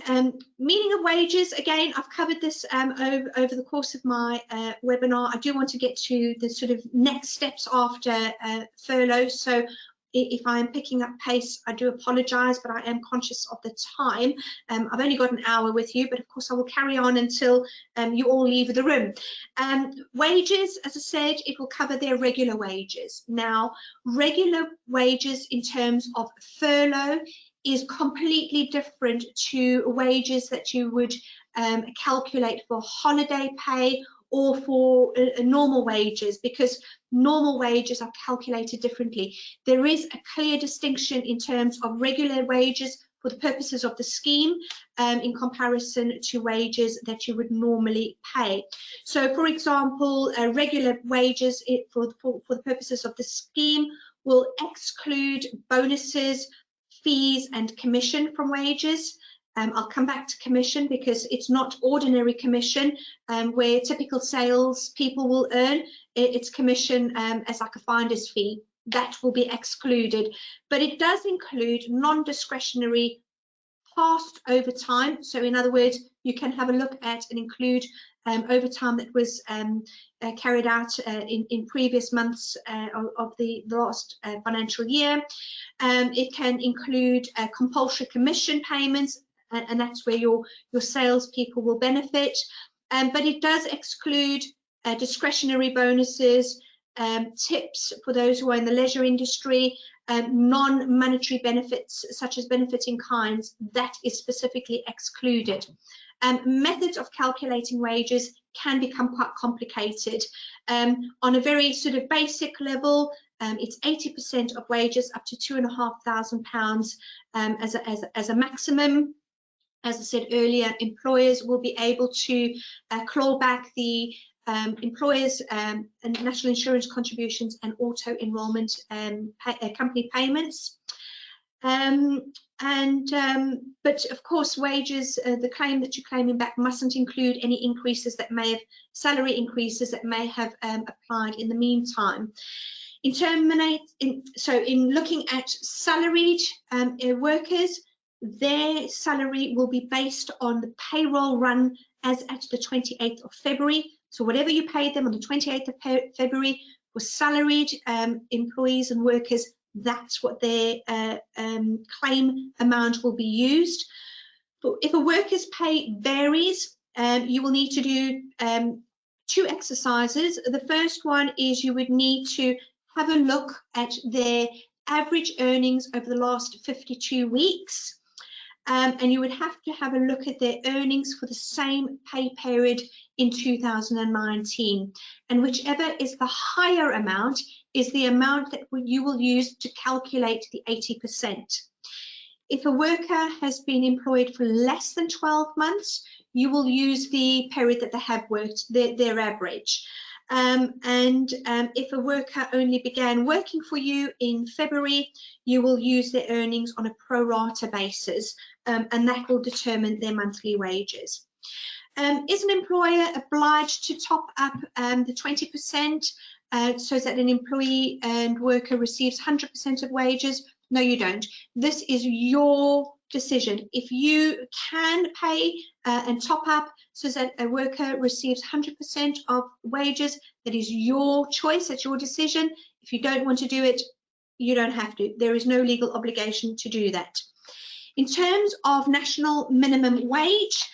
meaning of wages. Again, I've covered this over the course of my webinar. I do want to get to the sort of next steps after furlough. So if I am picking up pace, I do apologise, but I am conscious of the time. I've only got an hour with you, but of course I will carry on until you all leave the room. Wages, as I said, it will cover their regular wages. Now, regular wages in terms of furlough is completely different to wages that you would calculate for holiday pay or for normal wages, because normal wages are calculated differently. There is a clear distinction in terms of regular wages for the purposes of the scheme in comparison to wages that you would normally pay. So, for example, regular wages for the purposes of the scheme will exclude bonuses, fees and commission from wages. I'll come back to commission because it's not ordinary commission where typical sales people will earn. It's commission as like a finder's fee. That will be excluded, but it does include non-discretionary past overtime. So in other words, you can have a look at and include overtime that was carried out in previous months of the last financial year. It can include compulsory commission payments, and that's where your sales people will benefit. But it does exclude discretionary bonuses, tips for those who are in the leisure industry, non-monetary benefits such as benefit in kinds. That is specifically excluded. Methods of calculating wages can become quite complicated. On a very sort of basic level, it's 80% of wages up to £2,500 as a maximum. As I said earlier, employers will be able to claw back the employers' national insurance contributions and auto enrolment company payments. But of course, wages, the claim that you're claiming back mustn't include any increases that may have, salary increases that may have applied in the meantime. In looking at salaried workers, their salary will be based on the payroll run as at the 28th of February. So whatever you paid them on the 28th of February for salaried employees and workers, that's what their claim amount will be used. But if a worker's pay varies, you will need to do two exercises. The first one is you would need to have a look at their average earnings over the last 52 weeks. and you would have to have a look at their earnings for the same pay period in 2019. And whichever is the higher amount is the amount that you will use to calculate the 80%. If a worker has been employed for less than 12 months, you will use the period that they have worked, their average. If a worker only began working for you in February, you will use their earnings on a pro rata basis, and that will determine their monthly wages. Is an employer obliged to top up the 20% so that an employee and worker receives 100% of wages? No, you don't. This is your decision. If you can pay and top up so that a worker receives 100% of wages, that is your choice, that's your decision. If you don't want to do it, you don't have to. There is no legal obligation to do that. In terms of national minimum wage,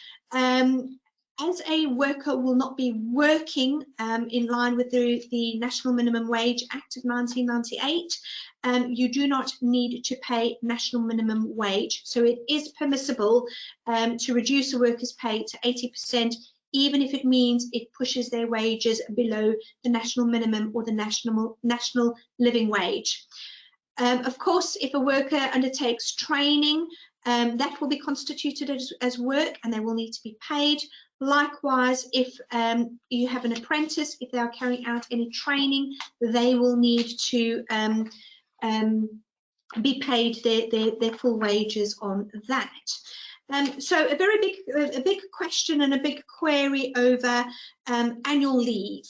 as a worker will not be working in line with the National Minimum Wage Act of 1998, you do not need to pay national minimum wage. So it is permissible to reduce a worker's pay to 80%, even if it means it pushes their wages below the national minimum or the national living wage. Of course, if a worker undertakes training, that will be constituted as work and they will need to be paid. Likewise, if you have an apprentice, if they are carrying out any training, they will need to be paid their full wages on that. So a big question and a big query over annual leave.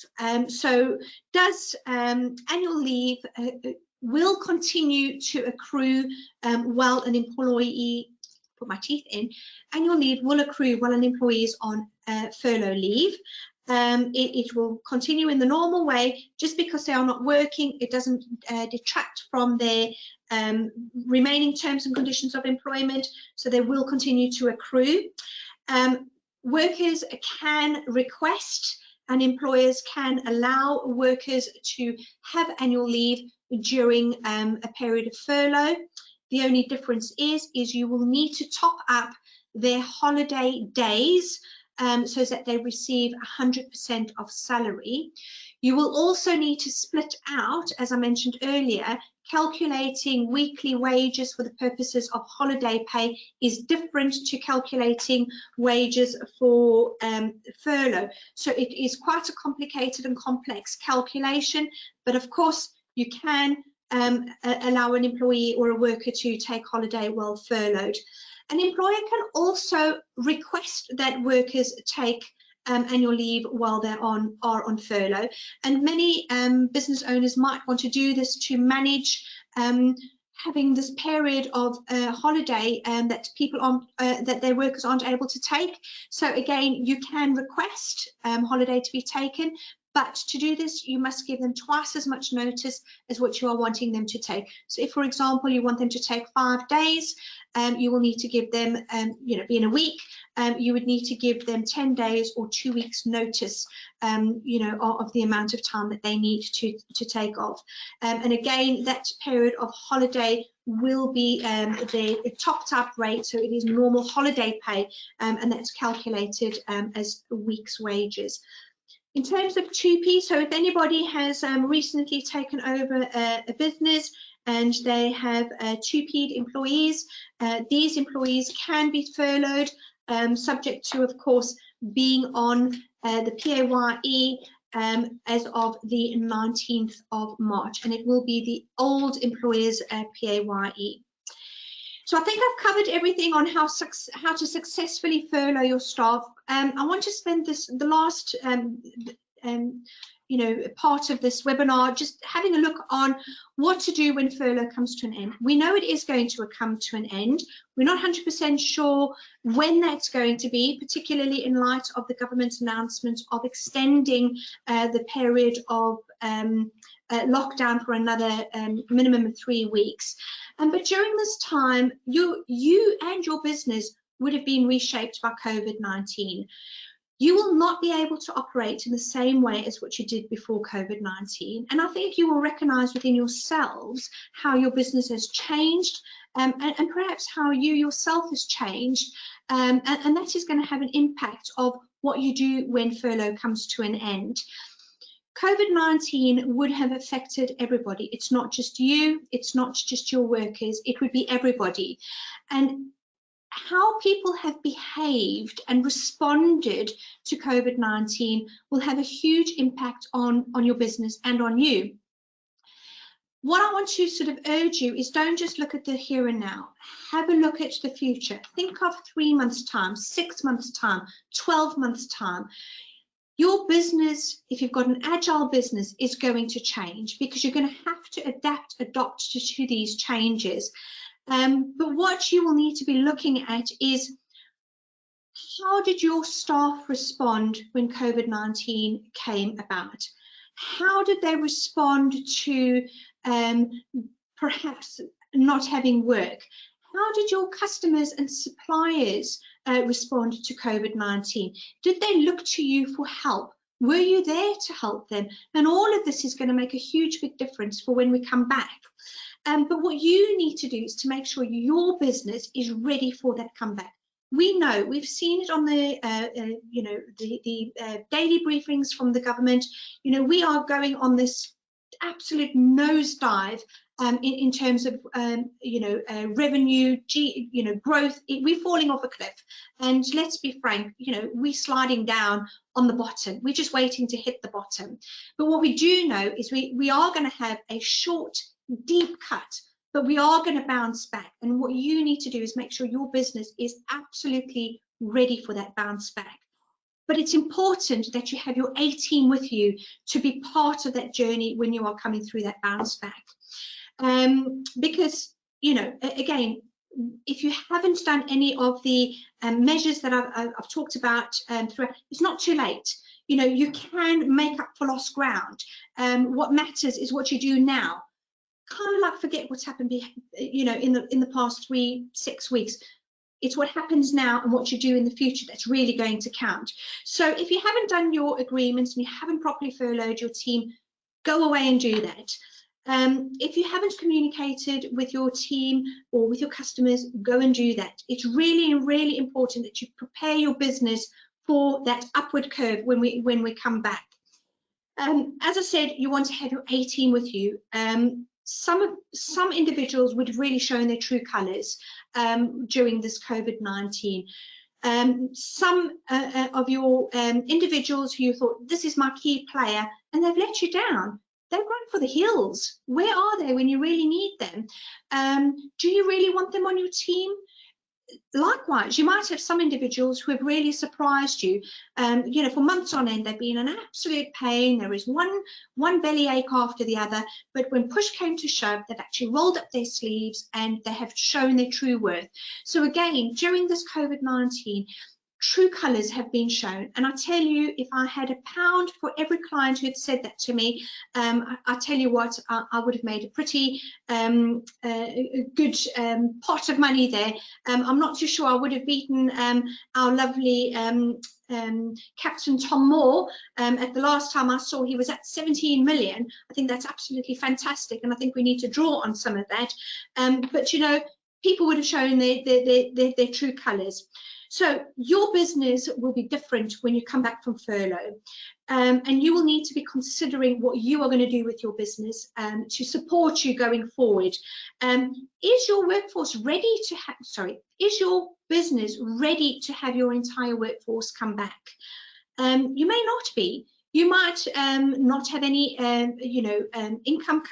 So does annual leave will continue to accrue while an employee, put my teeth in, annual leave will accrue while an employee is on furlough leave. It will continue in the normal way. Just because they are not working, it doesn't detract from their remaining terms and conditions of employment, so they will continue to accrue. Workers can request and employers can allow workers to have annual leave during a period of furlough. The only difference is you will need to top up their holiday days so that they receive 100% of salary. You will also need to split out, as I mentioned earlier, calculating weekly wages for the purposes of holiday pay is different to calculating wages for furlough. So it is quite a complicated and complex calculation, but of course you can allow an employee or a worker to take holiday while furloughed. An employer can also request that workers take annual leave while they are on furlough, and many business owners might want to do this to manage having this period of holiday that that their workers aren't able to take. So again, you can request holiday to be taken, but to do this, you must give them twice as much notice as what you are wanting them to take. So if, for example, you want them to take 5 days, you will need to give them, be in a week, you would need to give them 10 days or 2 weeks notice, of the amount of time that they need to take off. And again, that period of holiday will be the topped up rate, so it is normal holiday pay, and that's calculated as a week's wages. In terms of 2P, so if anybody has recently taken over a business and they have 2P employees, these employees can be furloughed, subject to, of course, being on the PAYE as of the 19th of March, and it will be the old employer's PAYE. So I think I've covered everything on how to successfully furlough your staff. I want to spend the last part of this webinar just having a look on what to do when furlough comes to an end. We know it is going to come to an end. We're not 100% sure when that's going to be, particularly in light of the government's announcement of extending the period of lockdown for another minimum of 3 weeks. But during this time, you and your business would have been reshaped by COVID-19. you will not be able to operate in the same way as what you did before COVID-19. And I think you will recognise within yourselves how your business has changed, and perhaps how you yourself has changed, and that is going to have an impact of what you do when furlough comes to an end. COVID-19 would have affected everybody. It's not just you, it's not just your workers, it would be everybody. And how people have behaved and responded to COVID-19 will have a huge impact on your business and on you. What I want to sort of urge you is, don't just look at the here and now. Have a look at the future. Think of 3 months' time, 6 months' time, 12 months' time. Your business, if you've got an agile business, is going to change because you're going to have to adopt to these changes. But what you will need to be looking at is, how did your staff respond when COVID-19 came about? How did they respond to perhaps not having work? How did your customers and suppliers respond to COVID-19? Did they look to you for help? Were you there to help them? And all of this is going to make a huge big difference for when we come back. But what you need to do is to make sure your business is ready for that comeback. We know, we've seen it on the daily briefings from the government. You know, we are going on this absolute nosedive in terms of revenue, growth. We're falling off a cliff, and let's be frank, we're sliding down on the bottom. We're just waiting to hit the bottom. But what we do know is we are going to have a short, deep cut, but we are going to bounce back. And what you need to do is make sure your business is absolutely ready for that bounce back. But it's important that you have your A team with you to be part of that journey when you are coming through that bounce back. Because, again, if you haven't done any of the measures that I've talked about throughout, it's not too late. You can make up for lost ground. What matters is what you do now. Kind of like forget what's happened, in the past 3-6 weeks. It's what happens now and what you do in the future that's really going to count. So if you haven't done your agreements and you haven't properly furloughed your team, go away and do that. If you haven't communicated with your team or with your customers, go and do that. It's really, really important that you prepare your business for that upward curve when we come back. As I said, you want to have your A team with you. Some individuals would have really shown their true colours during this COVID-19. Some of your individuals who you thought, this is my key player, and they've let you down. They've run for the hills. Where are they when you really need them? Do you really want them on your team? Likewise, you might have some individuals who have really surprised you. For months on end, they've been an absolute pain. There is one bellyache after the other. But when push came to shove, they've actually rolled up their sleeves and they have shown their true worth. So again, during this COVID-19, true colours have been shown. And I tell you, if I had £1 for every client who had said that to me, I tell you what, I would have made a pretty good pot of money there. I'm not too sure I would have beaten our lovely Captain Tom Moore. At the last time I saw, he was at 17 million. I think that's absolutely fantastic, and I think we need to draw on some of that. But people would have shown their true colours. So your business will be different when you come back from furlough, and you will need to be considering what you are going to do with your business to support you going forward. Is your workforce ready to have, is your business ready to have your entire workforce come back? You may not be. You might not have any, income.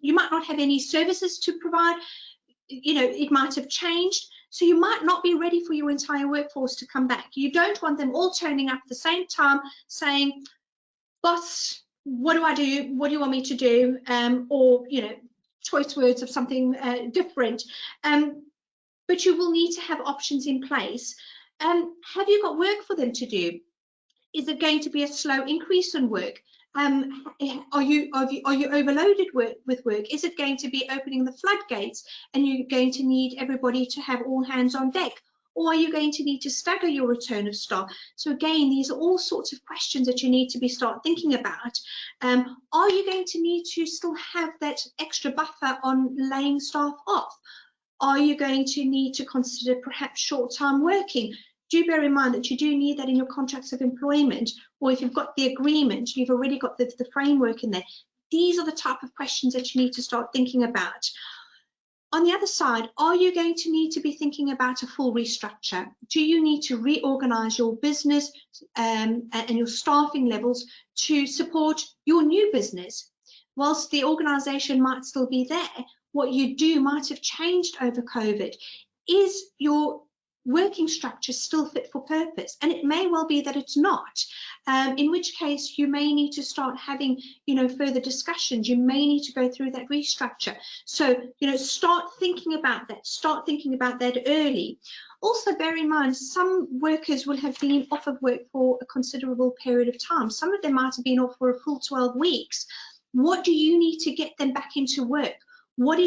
You might not have any services to provide. It might have changed. So you might not be ready for your entire workforce to come back. You don't want them all turning up at the same time saying, boss, what do I do? What do you want me to do? Or, choice words of something different. But you will need to have options in place. Have you got work for them to do? Is it going to be a slow increase in work? Are you overloaded with work? Is it going to be opening the floodgates and you're going to need everybody to have all hands on deck? Or are you going to need to stagger your return of staff? So again, these are all sorts of questions that you need to start thinking about. Are you going to need to still have that extra buffer on laying staff off? Are you going to need to consider perhaps short-term working? Do bear in mind that you do need that in your contracts of employment, or if you've got the agreement, you've already got the framework in there. These are the type of questions that you need to start thinking about. On the other side, are you going to need to be thinking about a full restructure? Do you need to reorganize your business and your staffing levels to support your new business? Whilst the organization might still be there, what you do might have changed over COVID. Is your working structure still fit for purpose? And it may well be that it's not, in which case you may need to start having, further discussions. You may need to go through that restructure. So, start thinking about that. Start thinking about that early. Also, bear in mind, some workers will have been off of work for a considerable period of time. Some of them might have been off for a full 12 weeks. What do you need to get them back into work? What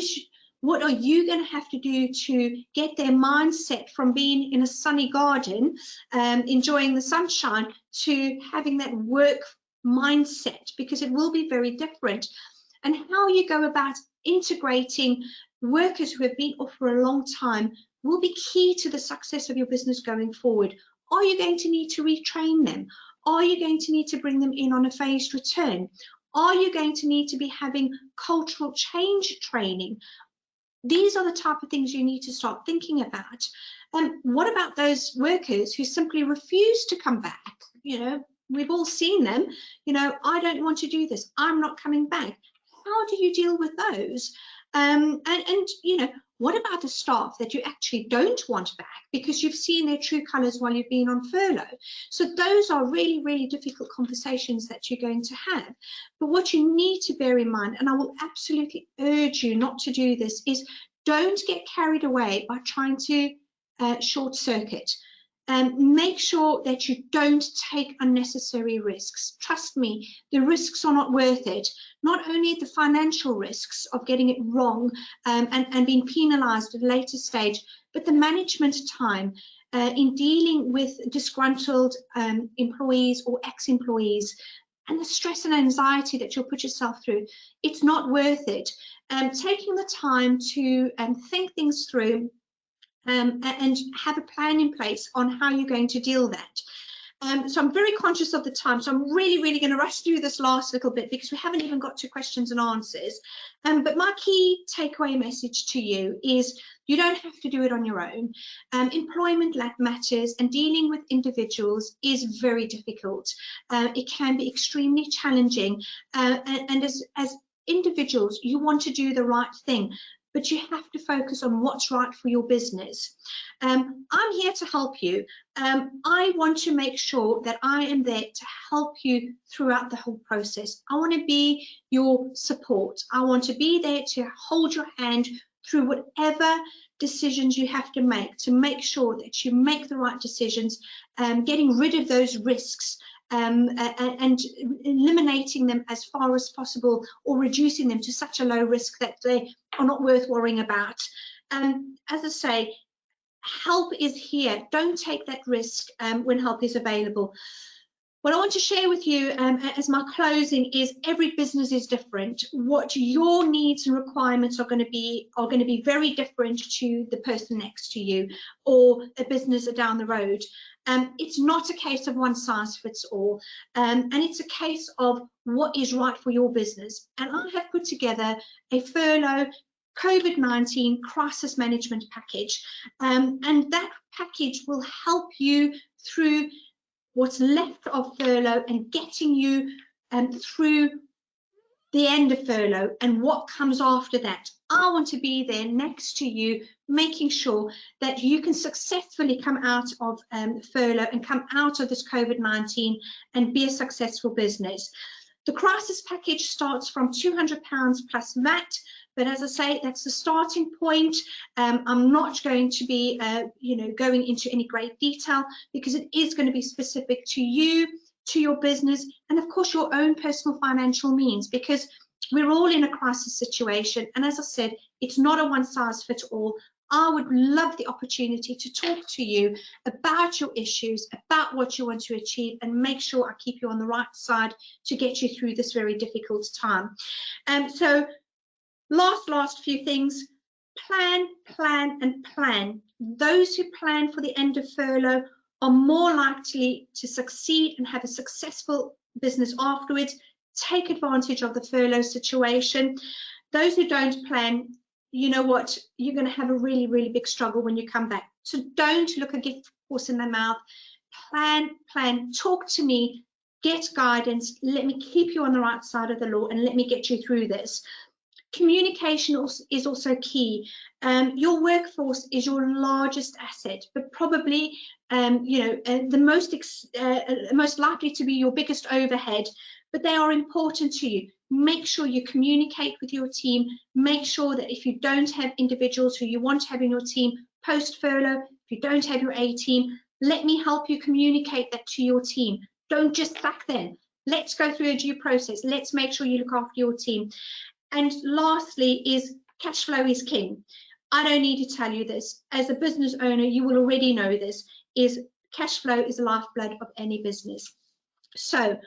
are you going to have to do to get their mindset from being in a sunny garden, enjoying the sunshine, to having that work mindset? Because it will be very different. And how you go about integrating workers who have been off for a long time will be key to the success of your business going forward. Are you going to need to retrain them? Are you going to need to bring them in on a phased return? Are you going to need to be having cultural change training? These are the type of things you need to start thinking about. What about those workers who simply refuse to come back? We've all seen them. I don't want to do this. I'm not coming back. How do you deal with those? What about the staff that you actually don't want back because you've seen their true colours while you've been on furlough? So those are really, really difficult conversations that you're going to have. But what you need to bear in mind, and I will absolutely urge you not to do this, is don't get carried away by trying to short circuit. Make sure that you don't take unnecessary risks. Trust me, the risks are not worth it. Not only the financial risks of getting it wrong and being penalised at a later stage, but the management time in dealing with disgruntled employees or ex-employees, and the stress and anxiety that you'll put yourself through. It's not worth it. Taking the time to think things through and have a plan in place on how you're going to deal that. So I'm very conscious of the time, so I'm really going to rush through this last little bit because we haven't even got to questions and answers. But my key takeaway message to you is you don't have to do it on your own. Employment matters, and dealing with individuals is very difficult. It can be extremely challenging, and as individuals, you want to do the right thing, but you have to focus on what's right for your business. I'm here to help you. I want to make sure that I am there to help you throughout the whole process. I want to be your support. I want to be there to hold your hand through whatever decisions you have to make sure that you make the right decisions, getting rid of those risks, and eliminating them as far as possible, or reducing them to such a low risk that they are not worth worrying about. As I say, help is here. Don't take that risk when help is available. What I want to share with you as my closing is every business is different. What your needs and requirements are going to be very different to the person next to you or a business down the road. It's not a case of one size fits all, and it's a case of what is right for your business. And I have put together a furlough COVID-19 crisis management package, and that package will help you through what's left of furlough and getting you through the end of furlough and what comes after that. I want to be there next to you, making sure that you can successfully come out of furlough and come out of this COVID-19 and be a successful business. The crisis package starts from £200 plus VAT, but as I say, that's the starting point. I'm not going to be, going into any great detail because it is going to be specific to you, to your business, and of course your own personal financial means, because we're all in a crisis situation. And as I said, it's not a one size fits all. I would love the opportunity to talk to you about your issues, about what you want to achieve, and make sure I keep you on the right side to get you through this very difficult time. So last few things: plan, plan, and plan. Those who plan for the end of furlough are more likely to succeed and have a successful business afterwards. Take advantage of the furlough situation. Those who don't plan, you know what, you're going to have a really, really big struggle when you come back. So don't look a gift horse in the mouth. Plan, talk to me, get guidance, let me keep you on the right side of the law, and let me get you through this. Communication is also key. Your workforce is your largest asset, but probably the most likely to be your biggest overhead, but they are important to you. Make sure you communicate with your team. Make sure that if you don't have individuals who you want to have in your team post-furlough, if you don't have your A team, let me help you communicate that to your team. Don't just sack them. Let's go through a due process. Let's make sure you look after your team. And lastly is cash flow is king. I don't need to tell you this. As a business owner, you will already know this, is cash flow is the lifeblood of any business. So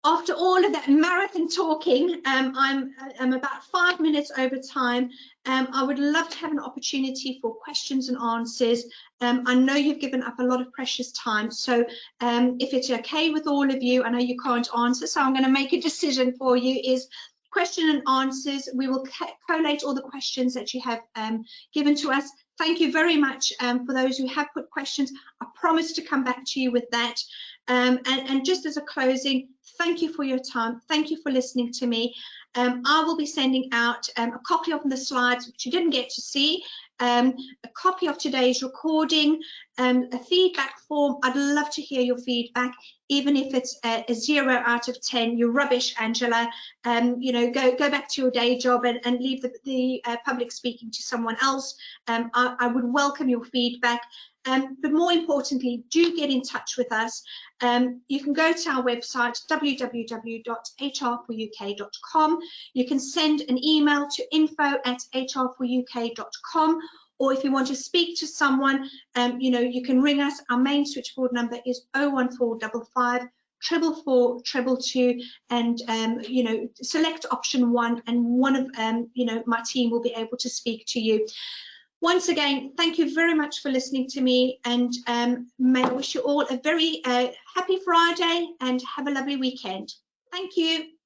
after all of that marathon talking, I'm about 5 minutes over time. I would love to have an opportunity for questions and answers. I know you've given up a lot of precious time, so if it's okay with all of you, I know you can't answer, so I'm going to make a decision for you, is question and answers. We will collate all the questions that you have given to us. Thank you very much for those who have put questions. I promise to come back to you with that. And just as a closing, thank you for your time. Thank you for listening to me. I will be sending out a copy of the slides, which you didn't get to see, a copy of today's recording, a feedback form. I'd love to hear your feedback, even if it's a 0 out of 10. You're rubbish, Angela. Go back to your day job and leave the public speaking to someone else. I would welcome your feedback. But more importantly, do get in touch with us. You can go to our website, www.hrforuk.com. You can send an email to info@hrforuk.com, or if you want to speak to someone, you can ring us. Our main switchboard number is 01455 444 222, and select option 1, and one of my team will be able to speak to you. Once again, thank you very much for listening to me, and may I wish you all a very happy Friday and have a lovely weekend. Thank you.